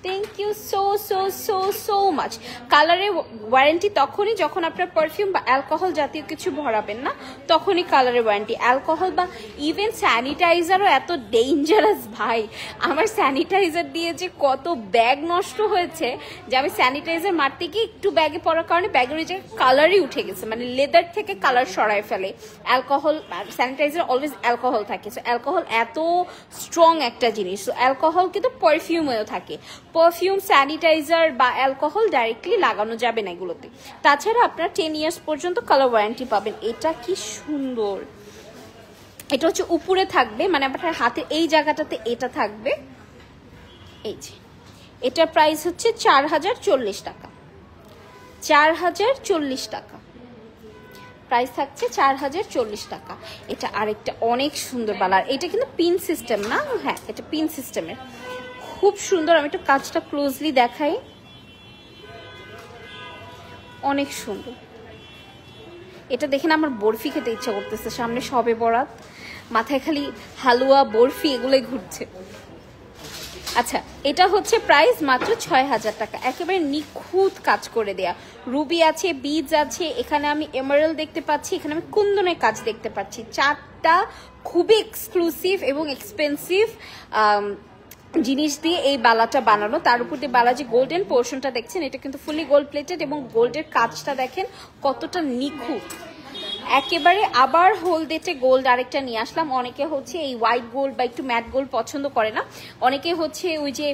thank you so so so so much. কালারের ওয়ারেন্টি তখনই যখন আপনার পারফিউম বা অ্যালকোহল জাতীয় কিছু ভরাবেন না, তখনই কালারের ওয়ারেন্টি। অ্যালকোহল বা ইভেন স্যানিটাইজারও এত ডেঞ্জারাস ভাই, আমার স্যানিটাইজার দিয়ে যে কত ব্যাগ নষ্ট হয়েছে, যে আমি স্যানিটাইজার মারতে গিয়ে একটু ব্যাগে পড়ার কারণে ব্যাগের ওই যে কালারই উঠে গেছে, মানে লেদার থেকে কালার সরায় ফেলে। অ্যালকোহল, স্যানিটাইজার অলওয়েজ অ্যালকোহল থাকে, সো অ্যালকোহল এত স্ট্রং একটা জিনিস। সো অ্যালকোহল কিন্তু পারফিউমেও থাকে, পারফিউম স্যানিটাইজার বা অ্যালকোহল ডাইরেক্টলি লাগানো যাবে না এগুলোতে। তাছাড়া আপনার 10 ইয়ার্স পর্যন্ত কালার ওয়ারেন্টি পাবেন। এটা কি সুন্দর, এটা হচ্ছে উপরে থাকবে, মানে আপনার হাতে এই জায়গাটাতে এটা থাকবে। এই যে এটার প্রাইস হচ্ছে 4040 টাকা, 4040 টাকা প্রাইস থাকছে, 4040 টাকা। এটা আরেকটা অনেক সুন্দর বালার, এটা কিন্তু পিন সিস্টেম না, হ্যাঁ এটা পিন সিস্টেমের, খুব সুন্দর। আমি একটু কাজটা ক্লোজলি দেখাই, অনেক সুন্দর। এটা দেখে না আমার বরফি খেতে ইচ্ছা করতেছে, সামনে সবে বরাত, মাথায় খালি হালুয়া বরফি এগুলোই ঘুরছে। আচ্ছা এটা হচ্ছে প্রাইস মাত্র 6000 টাকা, একেবারে নিখুঁত কাজ করে দেয়া। রুবি আছে, বিডস আছে, এখানে আমি এমারেল দেখতে পাচ্ছি, এখানে আমি কুন্দনের কাজ দেখতে পাচ্ছি। চারটা খুবই এক্সক্লুসিভ এবং এক্সপেন্সিভ জিনিস দিয়ে এই বালাটা বানানো। তার উপর দিয়ে বালা যে গোল্ডেন পোর্শনটা দেখছেন, এটা কিন্তু ফুলি গোল্ড প্লেটেড এবং গোল্ডের কাজটা দেখেন কতটা নিখুঁত। একেবারে আবার হলদেটে গোল্ড আরেকটা নিয়ে আসলাম। অনেকে হচ্ছে এই হোয়াইট গোল্ড বা একটু ম্যাট গোল্ড পছন্দ করে না, অনেকে হচ্ছে ওই যে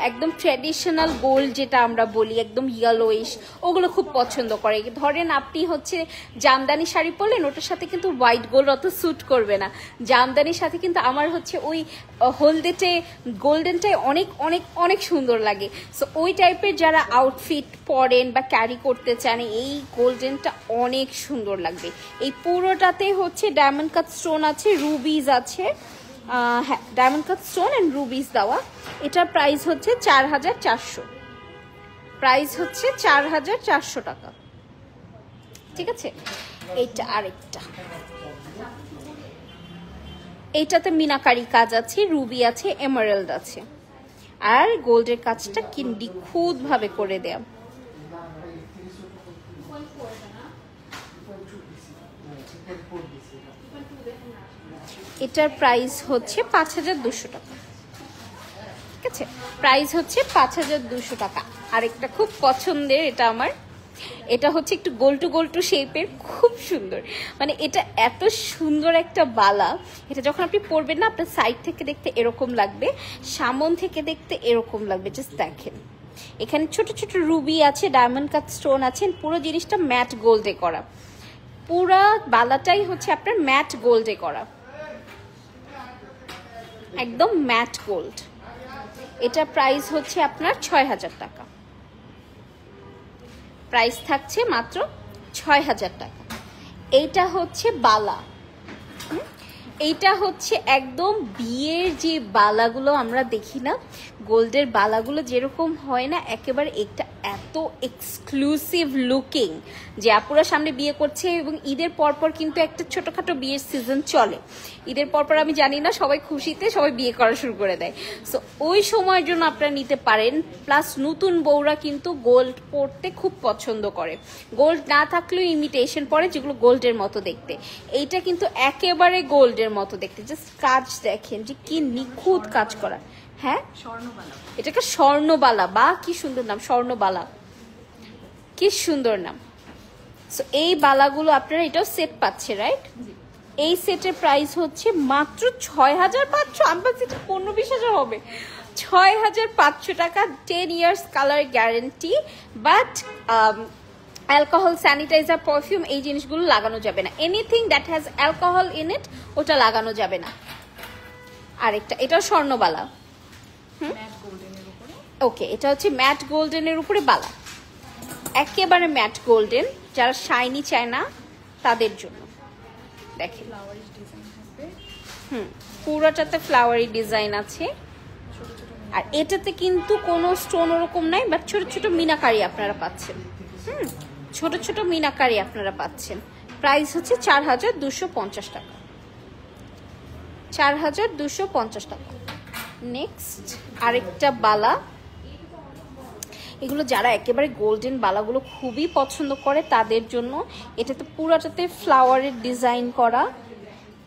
একদম ট্র্যাডিশনাল গোল্ড যেটা আমরা বলি একদম ইয়েলোইশ, ওগুলো খুব পছন্দ করে। ধরেন আপনি হচ্ছে জামদানি শাড়ি পরলেন, ওটার সাথে কিন্তু হোয়াইট গোল্ড অত স্যুট করবে না। জামদানির সাথে কিন্তু আমার হচ্ছে ওই হলদেটে গোল্ডেনটাই অনেক অনেক অনেক সুন্দর লাগে। সো ওই টাইপের যারা আউটফিট পরেন বা ক্যারি করতে চান, এই গোল্ডেনটা অনেক সুন্দর লাগবে। এই পুরোটাতে হচ্ছে ডায়মন্ড কাট স্টোন আছে, রুবিজ আছে, হ্যাঁ diamond cut stone and Ruby's দেওয়া। এটার প্রাইস হচ্ছে 4400, প্রাইস হচ্ছে 4400 টাকা। ঠিক আছে, এইটা আরেকটা, এইটাতে মিনাকারি কাজ আছে, রুবি আছে, এমারেল্ড আছে, আর গোল্ডের কাজটা কি নিখুঁত ভাবে করে দেয়া। এটার প্রাইস হচ্ছে 5200 টাকা। ঠিক আছে, প্রাইস হচ্ছে 5200 টাকা। আরেকটা খুব পছন্দের, এটা আমার, এটা হচ্ছে একটু গোল্টু শেপের, খুব সুন্দর। মানে এটা এত সুন্দর একটা বালা, এটা যখন আপনি পরবেন না, আপনার সাইড থেকে দেখতে এরকম লাগবে, সামন থেকে দেখতে এরকম লাগবে। জাস্ট দেখেন, এখানে ছোট ছোট রুবি আছে, ডায়মন্ড কাট স্টোন আছে, পুরো জিনিসটা ম্যাট গোল্ডে করা, পুরো বালাটাই হচ্ছে আপনার ম্যাট গোল্ডে করা, একদম ম্যাট গোল্ড। এটা প্রাইস হচ্ছে আপনার 6000 টাকা, প্রাইস থাকছে মাত্র 6000 টাকা। এইটা হচ্ছে বালা, এইটা হচ্ছে একদম বিয়ের যে বালাগুলো আমরা দেখি না, গোল্ডের বালাগুলো যেরকম হয় না, একেবারে এটা এত এক্সক্লুসিভ লুকিং যে আপুরা সামনে বিয়ে করছে, এবং ঈদের পরপর কিন্তু একটা ছোটখাটো বিয়ের সিজন চলে। ঈদের পরপর আমি জানি না, সবাই খুশিতে সবাই বিয়ে করা শুরু করে দেয়। সো ওই সময়ের জন্য আপনারা নিতে পারেন। প্লাস নতুন বউরা কিন্তু গোল্ড পরতে খুব পছন্দ করে, গোল্ড না থাকলেও ইমিটেশন পরে, যেগুলো গোল্ডের মতো দেখতে। এইটা কিন্তু একেবারে গোল্ডের মতো দেখতে, জাস্ট কাজ দেখেন যে কি নিখুঁত কাজ করা। হ্যাঁ, স্বর্ণবালা, এটাকে স্বর্ণবালা, বা কি সুন্দর নাম, স্বর্ণবালা, কি সুন্দর নাম। সো এই বালাগুলো আপনারা এটাও সেট পাচ্ছে, রাইট? এই সেটের প্রাইস হচ্ছে মাত্র 6500। আমি ভাবছি এটা 15-20 হবে। 6500 টাকা, 10 years colour guarantee. But alcohol, sanitiser, perfume, এই জিনিসগুলো লাগানো যাবে না। Anything that has alcohol in it, ওটা লাগানো যাবে না। আরেকটা, এটাও স্বর্ণবালা। ম্যাট গোল্ডেনের উপরে। ওকে, এটা হচ্ছে ম্যাট গোল্ডেনের উপরে বালা, একেবারে ম্যাট গোল্ডেন, যারা শাইনি চায় না তাদের জন্য। দেখেন, ফ্লাওয়ারিশ ডিজাইন থাকবে, পুরোটাতে ফ্লাওয়ারি ডিজাইন আছে। ছোট ছোট আর এটাতে কিন্তু কোনো স্টোন ওরকম নাই, বাট ছোট ছোট মিনাকারি আপনারা পাচ্ছেন। ছোট ছোট মিনাকারি আপনারা পাচ্ছেন। প্রাইস হচ্ছে 4250 টাকা, 4250 টাকা। নেক্সট আরেকটা বালা, এগুলো যারা একেবারে গোল্ডেন বালাগুলো খুবই পছন্দ করে তাদের জন্য। এটাতে পুরাটাতে ফ্লাওয়ারের ডিজাইন করা,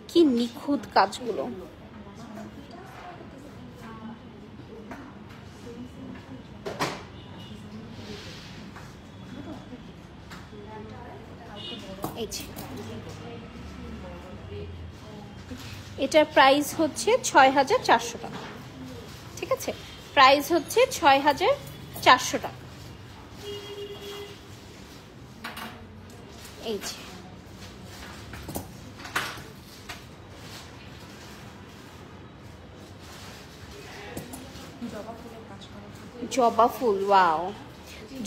কি নিখুঁত কাজগুলো। এই যে, এটার প্রাইস হচ্ছে 6400 টাকা। ঠিক আছে, প্রাইস হচ্ছে 6400 টাকা। এই যে, জবা ফুল, ওয়াও,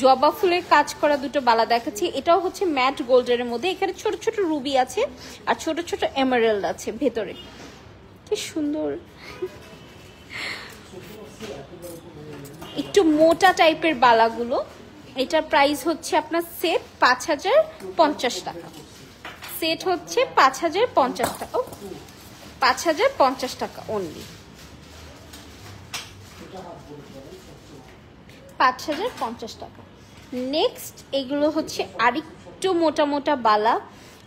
জবা ফুলের কাজ করা দুটো বালা দেখাচ্ছি। এটাও হচ্ছে ম্যাট গোল্ডের মধ্যে, এখানে ছোট ছোট রুবি আছে আর ছোট ছোট এমারেল্ড আছে ভেতরে, কি সুন্দর। একটু মোটা টাইপের বালাগুলো। এটার প্রাইস হচ্ছে আপনার সেট 5050 টাকা, সেট হচ্ছে 5050 টাকা, 5050 টাকা অনলি, 5050 টাকা। নেক্সট এগুলো হচ্ছে আরেকটু মোটা মোটা বালা,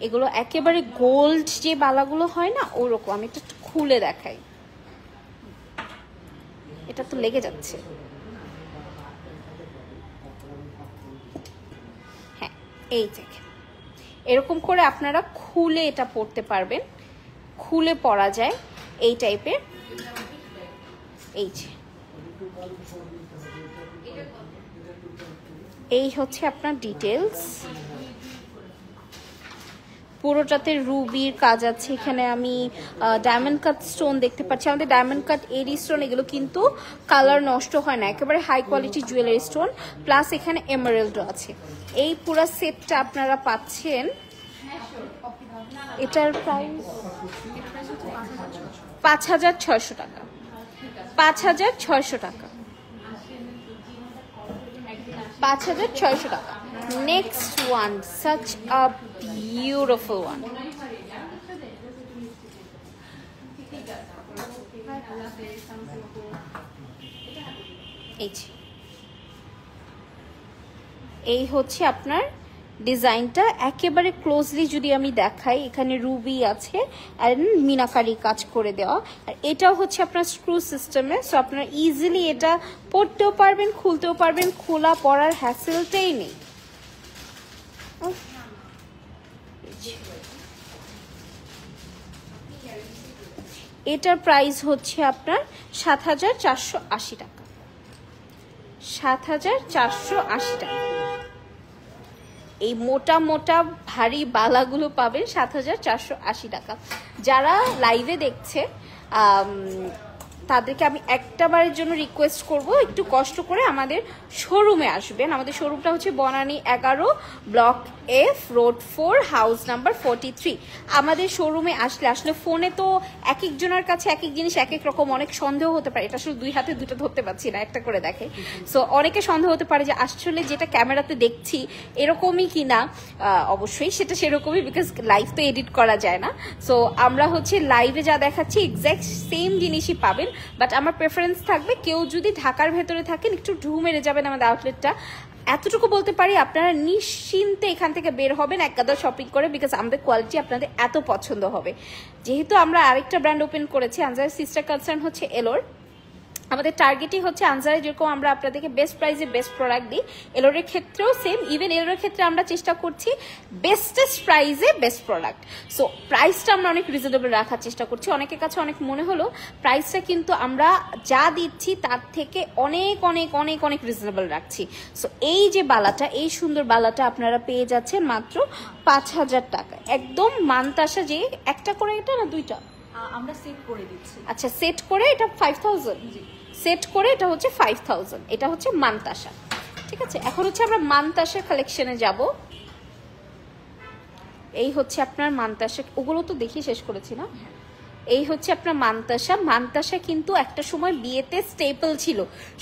এগুলো একেবারে গোল্ড যে বালাগুলো হয় না ওরকম। আমি একটু খুলে দেখাই, এটা তো লেগে যাচ্ছে। হ্যাঁ, এই দেখেন, এরকম করে আপনারা খুলে এটা পরতে পারবেন, খুলে পরা যায় এই টাইপের। এই যে এই হচ্ছে আপনার ডিটেলস। পুরোটাতে রুবির কাজ আছে। এখানে আমি ডায়মন্ড কাট স্টোন দেখতে পাচ্ছি। আমাদের ডায়মন্ড কাট এডি স্টোন এগুলো কিন্তু কালার নষ্ট হয় না, একেবারে high quality jewellery stone, plus এখানে এমারেল্ডও আছে। এই পুরো সেটটা আপনারা পাচ্ছেন, এটার প্রাইস 5,600 টাকা। 5,600 টাকা, 5,600 টাকা। Next one, such a beautiful one. এই হচ্ছে আপনার ডিজাইনটা। একেবারে ক্লোজলি যদি আমি দেখাই, এখানে রুবি আছে আর মিনাকারি কাজ করে দেওয়া, আর এটাও হচ্ছে আপনার স্ক্রু সিস্টেমে। সো আপনারা ইজিলি এটা পরতেও পারবেন, খুলতেও পারবেন, খোলা পরার হ্যাসেলটাই নেই। এটার প্রাইস হচ্ছে আপনার 7,480 টাকা। 7,480 টাকা। এই মোটা মোটা ভারী বালাগুলো পাবেন 7,480 টাকা। যারা লাইভে দেখছে তাদেরকে আমি একটা বারের জন্য রিকোয়েস্ট করব, একটু কষ্ট করে আমাদের শোরুমে আসবেন। আমাদের শোরুমটা হচ্ছে Banani 11 block F road 4 house number 43। আমাদের শোরুমে আসলে ফোনে তো এক একজনের কাছে এক এক জিনিস এক এক রকম, অনেক সন্দেহ হতে পারে। এটা আসলে দুই হাতে দুটো ধরতে পারছি না, একটা করে দেখে। সো অনেকে সন্দেহ হতে পারে যে আসলে যেটা ক্যামেরাতে দেখছি এরকমই কিনা। অবশ্যই সেটা সেরকমই, বিকজ লাইভ তো এডিট করা যায় না। সো আমরা হচ্ছে লাইভে যা দেখাচ্ছি এক্স্যাক্ট সেম জিনিসই পাবেন। বাট আমার প্রেফারেন্স থাকবে কেউ যদি ঢাকার ভেতরে থাকেন একটু ঢু মেরে যাবেন আমাদের আউটলেটটা। এতটুকু বলতে পারি, আপনারা নিশ্চিন্তে এখান থেকে বের হবেন এক গাদা শপিং করে, বিকজ আমাদের কোয়ালিটি আপনাদের এত পছন্দ হবে। যেহেতু আমরা আরেকটা ব্র্যান্ড ওপেন করেছি, আনজারের সিস্টার কনসার্ন হচ্ছে এলোর। আমাদের টার্গেটই হচ্ছে আনজারে যেরকম আমরা আপনাদেরকে বেস্ট প্রাইসে বেস্ট প্রোডাক্ট দিই, এলোরের ক্ষেত্রেও সেম। ইভেন এলোরের ক্ষেত্রে আমরা চেষ্টা করছি বেস্টেস্ট প্রাইসে বেস্ট প্রোডাক্ট। সো প্রাইসটা আমরা অনেক রিজনেবল রাখার চেষ্টা করছি। অনেকের কাছে অনেক মনে হলো প্রাইসটা কিন্তু আমরা যা দিচ্ছি তার থেকে অনেক অনেক অনেক অনেক রিজনেবল রাখছি। সো এই যে বালাটা, এই সুন্দর বালাটা আপনারা পেয়ে যাচ্ছেন মাত্র 5,000 টাকা। একদম মানতাসা, যে একটা করে এটা না দুইটা আমরা সেট করে দিচ্ছি। আচ্ছা, সেট করে এটা 5,000, সেট করে এটা হচ্ছে 5,000। এটা হচ্ছে মানতাসা। ঠিক আছে, এখন হচ্ছে আমরা মানতাসা কালেকশনে যাব। এই হচ্ছে আপনার মানতাসা, ওগুলো তো দেখিয়ে শেষ করেছি না। এই হচ্ছে আপনার মানতাসা। মানতাসা কিন্তু একটা সময় বিয়েতে স্টেপল ছিল,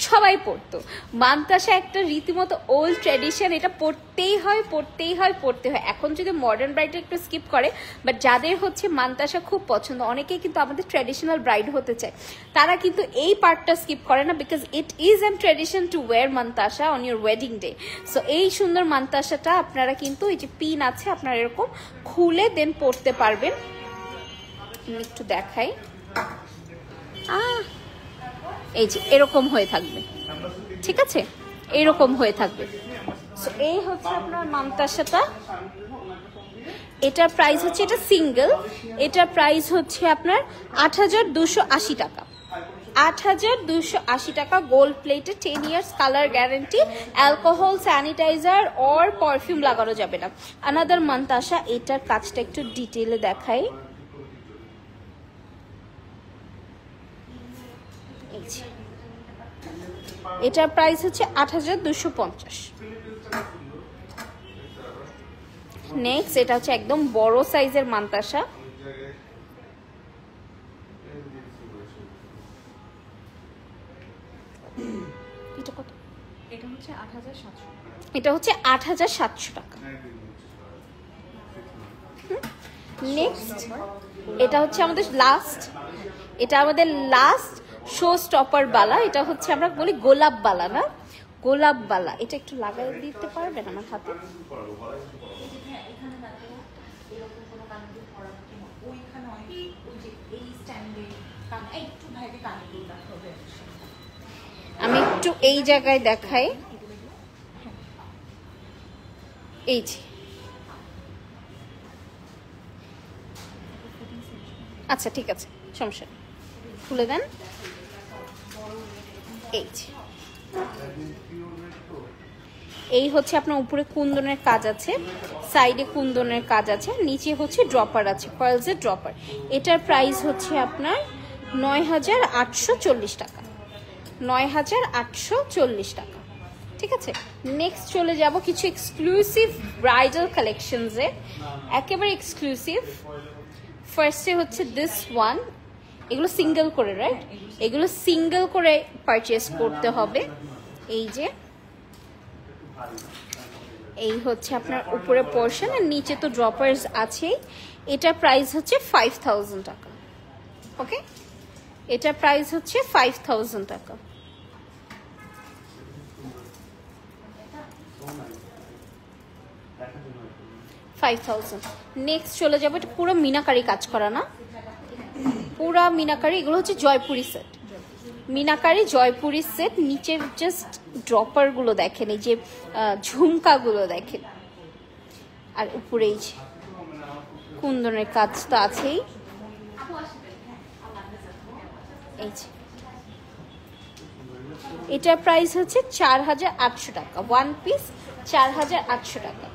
সবাই পড়তো। মানতাসা একটা রীতিমতো ওল্ড ট্র্যাডিশন, এটা পড়তেই হয় পড়তেই হয় পড়তে হয়। এখন যদি মডার্ন ব্রাইড একটু স্কিপ করে, বাট যাদের হচ্ছে মানতাসা খুব পছন্দ, অনেকেই কিন্তু আমাদের ট্র্যাডিশনাল ব্রাইড হতে চায়, তারা কিন্তু এই পার্টটা স্কিপ করে না, because it is an tradition to wear mantasha on your wedding day. So এই সুন্দর মানতাসাটা আপনারা কিন্তু, এই যে পিন আছে, আপনারা এরকম খুলে দেন পড়তে পারবেন। একটু দেখাই, এই যে এরকম হয়ে থাকবে। ঠিক আছে, এরকম হয়ে থাকবে। সো এই হচ্ছে আপনার মানতাসাটা। এটার প্রাইস হচ্ছে, এটা সিঙ্গেল, এটার প্রাইস হচ্ছে আপনার 8,280 টাকা। 8,280 টাকা। গোল্ড প্লেটে 10 years colour guarantee, alcohol, sanitiser or perfume লাগানো যাবে না। আনাদার মানতাসা। এটার কাজটা একটু ডিটেইলে দেখাই। এটার প্রাইস হচ্ছে 8,250। নেক্সট, এটা হচ্ছে একদম বড় সাইজের মানতাসা। এটা কত? এটা হচ্ছে 8,700। এটা হচ্ছে 8,700 টাকা। নেক্সট, এটা হচ্ছে আমাদের লাস্ট, এটা আমাদের লাস্ট শো স্টপার বালা। এটা হচ্ছে আমরা বলি গোলাপ বালা, না গোলাপ বালা। এটা একটু লাগাই দিতে পারবেন আমার হাতে? আমি একটু এই জায়গায় দেখাই। এই যে আচ্ছা ঠিক আছে, সমস্যা নেই, খুলে দেন। এই যে এই হচ্ছে আপনার উপরে কুন্দনের কাজ আছে, সাইডে কুন্দনের কাজ আছে, নিচে হচ্ছে ড্রপার আছে, পার্লসের ড্রপার। এটার প্রাইস হচ্ছে আপনার ৯,৮৪০ টাকা, ৯,৮৪০ টাকা। ঠিক আছে, নেক্সট চলে যাব কিছু এক্সক্লুসিভ ব্রাইডাল কালেকশনসে, একেবারে এক্সক্লুসিভ। ফার্স্টে হচ্ছে দিস ওয়ান, এগুলো সিঙ্গেল করে, রাইট? এগুলো সিঙ্গেল করে পারচেস করতে হবে। এই যে এই হচ্ছে আপনার উপরে পোর্শন, আর নিচে তো ড্রপার্স আছেই। এটা প্রাইস হচ্ছে 5000 টাকা। ওকে, এটা প্রাইস হচ্ছে 5000 টাকা। নেক্সট চলে যাবো, এটা পুরো মিনাকারি কাজ করা না, পুরা মিনাকারি। এগুলো হচ্ছে জয়পুরি সেট, মিনাকারি জয়পুরি সেট। নিচের জাস্ট ড্রপার গুলো দেখেন, এই যে ঝুমকাগুলো দেখেন, আর উপরে এই যে কুন্দনের কাজ তো আছেই। এই যে এটার প্রাইস হচ্ছে 4800 টাকা, ওয়ান পিস 4800 টাকা।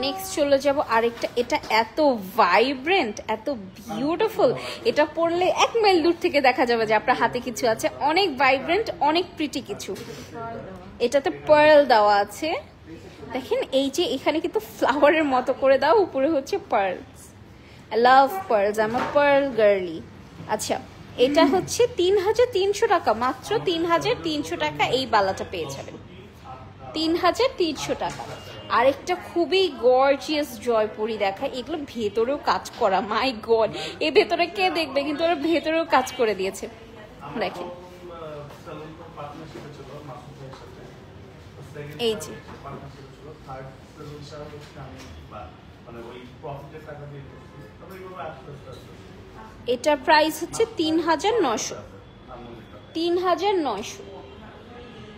নেক্সট চলে যাব আরেকটা, এটা এত ভাইব্রেন্ট, এত বিউটিফুল, এটা পরলে 1 মাইল দূর থেকে দেখা যাবে যে আপনার হাতে কিছু আছে। অনেক ভাইব্রেন্ট, অনেক প্রিটি কিছু। এটাতে পার্ল দেওয়া আছে, দেখেন এই যে এখানে কিন্তু ফ্লাওয়ারের মতো করে দাও, উপরে হচ্ছে pearls. I love pearls, I am a pearl girly. আচ্ছা, এটা হচ্ছে 3300 টাকা, মাত্র 3300 টাকা এই বালাটা পেয়ে যাবেন, 3300 টাকা। আরেকটা খুবই গর্জিয়াস জয়পুরি দেখা, এগুলো ভেতরেও কাজ করা, মাই গড, এ ভেতরে কে দেখবে, কিন্তু ওরা ভেতরেও কাজ করে দিয়েছে। দেখেন এই যে এটার প্রাইস হচ্ছে 3900, 3900।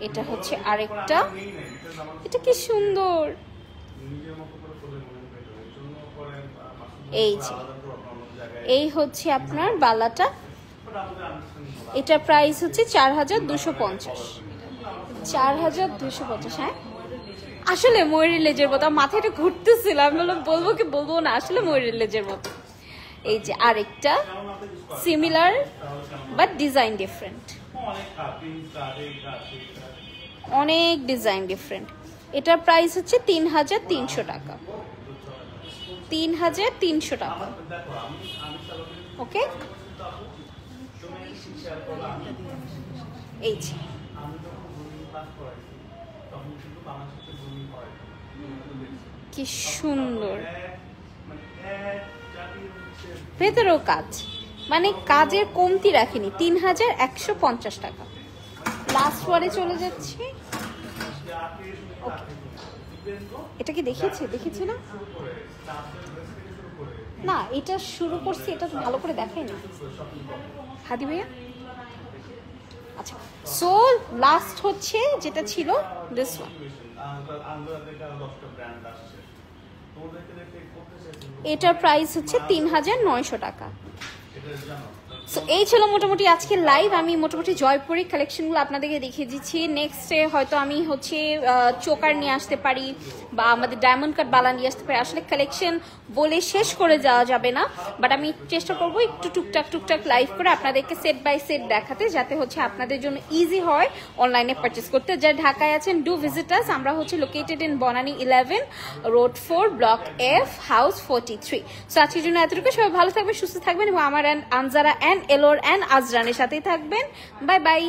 এটা হচ্ছে আরেকটা, এটা কি সুন্দর, এই যে এই হচ্ছে আপনার বালাটা। এটা প্রাইস হচ্ছে 4250, 4250। হ্যাঁ, আসলে ময়ূরের লেজের মতো, মাথাটা ঘুরতেছিলাম, বলবো কি বলবো না, আসলে ময়ূরের লেজের মতো। এই যে আরেকটা সিমিলার বাট ডিজাইন ডিফারেন্ট, অনেক ডিজাইন ডিফারেন্ট। এটার প্রাইস হচ্ছে 3300 টাকা, 3300 টাকা। ওকে, এই যে কি সুন্দর, ভেতরেও কাজ, মানে কাজের কমতি রাখিনি। 3150 টাকা। লাস্ট ওয়ারে চলে যাচ্ছি। এটা কি দেখেছি না? না, এটা শুরু করছি, এটা ভালো করে দেখাই না হাদি ভাইয়া। আচ্ছা, সো লাস্ট হচ্ছে যেটা ছিল দিস ওয়ান, এটার প্রাইস হচ্ছে 3900 টাকা। সো এই ছিল মোটামুটি আজকের লাইভ। আমি মোটামুটি জয়পুরি কালেকশনগুলো আপনাদেরকে দেখিয়ে দিচ্ছি। নেক্সটে হয়তো আমি হচ্ছে চোকার নিয়ে আসতে পারি বা আমাদের ডায়মন্ড কাট বালা নিয়ে আসতে পারি। আসলে কালেকশন বলে শেষ করে যাওয়া যাবে না, বাট আমি চেষ্টা করবো একটু টুকটাক লাইভ করে আপনাদেরকে সেট বাই সেট দেখাতে, যাতে হচ্ছে আপনাদের জন্য ইজি হয় অনলাইনে পারচেস করতে। যারা ঢাকায় আছেন, ডু ভিজিট আস। আমরা হচ্ছে located in Banani 11 road 4 block F house 43। So আজকের জন্য এতটুকু। সবাই ভালো থাকবেন, সুস্থ থাকবেন এবং আমার আনজারা অ্যান্ড এলোর অ্যান্ড আজরানের সাথেই থাকবেন। Bye bye.